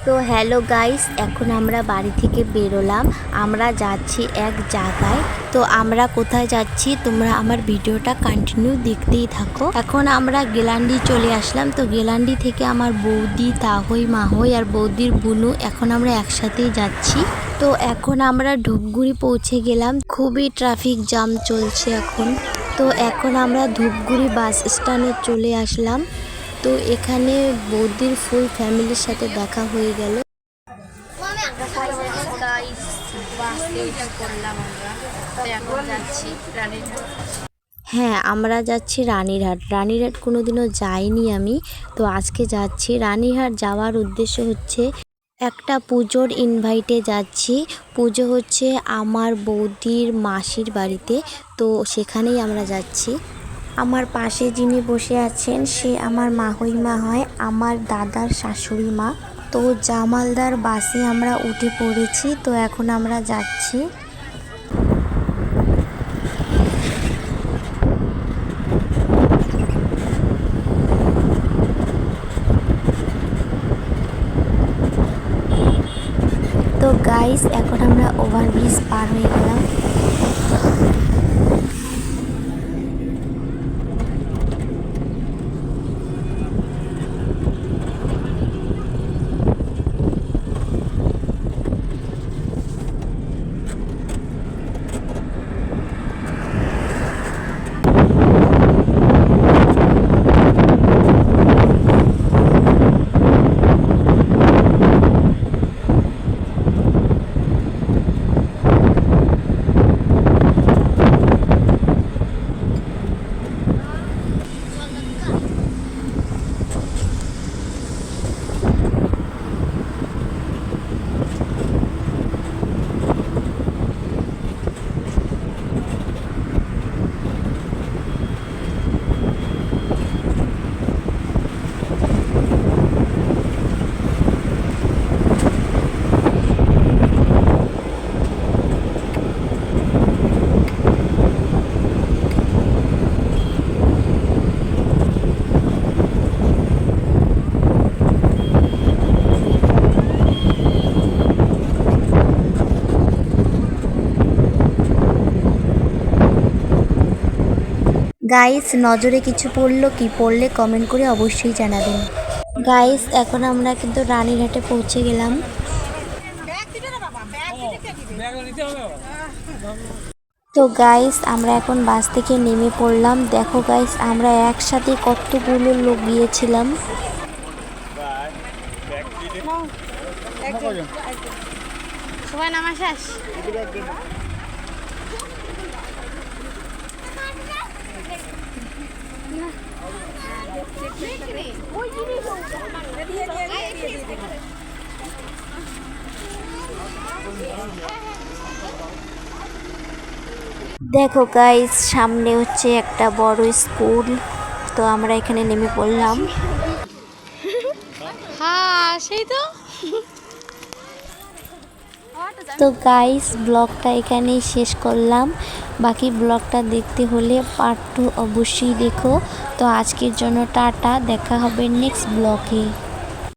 তো hello guys, এখন আমরা বাড়ি থেকে বেরোলাম। আমরা যাচ্ছি এক জায়গায়। তো আমরা কোথায় যাচ্ছি তোমরা আমার ভিডিওটা কন্টিনিউ দেখতেই থাকো। এখন আমরা গেলান্ডি চলে আসলাম। তো গেলান্ডি থেকে আমার বৌদি, তাহই, মাহই আর বৌদির বুনু এখন আমরা একসাথেই যাচ্ছি। তো এখন আমরা ধূপগুড়ি পৌঁছে গেলাম। খুবই ট্রাফিক জ্যাম চলছে এখন। তো এখন আমরা ধূপগুড়ি বাস স্ট্যান্ডে চলে আসলাম। তো এখানে বৌদির ফুল ফ্যামিলির সাথে দেখা হয়ে গেল। হ্যাঁ, আমরা যাচ্ছি রানীরহাট। রানীরহাট কোনোদিনও যাইনি আমি, তো আজকে যাচ্ছি। রানীরহাট যাওয়ার উদ্দেশ্য হচ্ছে একটা পুজোর ইনভাইটে যাচ্ছি। পুজো হচ্ছে আমার বৌদির মাসির বাড়িতে, তো সেখানেই আমরা যাচ্ছি। আমার পাশে যিনি বসে আছেন সে আমার মাহই মা হয়, আমার দাদার শাশুড়ি মা। তো জামালদার বাসে আমরা উঠে পড়েছি। তো এখন আমরা যাচ্ছি। তো গাইস, এখন আমরা ওভারব্রিজ পার হয়ে গেলাম। গাইস, নজরে কিছু পড়লো কি? পড়লে কমেন্ট করে অবশ্যই জানাবেন। গাইস, এখন আমরা কিন্তু রানীরহাটে পৌঁছে গেলাম। তো গাইস, আমরা এখন বাস থেকে নেমে পড়লাম। দেখো গাইস, আমরা একসাথে কতগুলো লোক গিয়েছিলাম। সবাই নামা শেষ। দেখো গাইস, সামনে হচ্ছে একটা বড় স্কুল। তো আমরা এখানে নেমে পড়লাম। হ্যাঁ, সেই তো। তো গাইস, ব্লগটা এখানেই শেষ করলাম। বাকি ব্লগটা দেখতে হলে পার্ট 2 অবশ্যই দেখো। তো আজকের জন্য টাটা, দেখা হবে নেক্সট ব্লগে।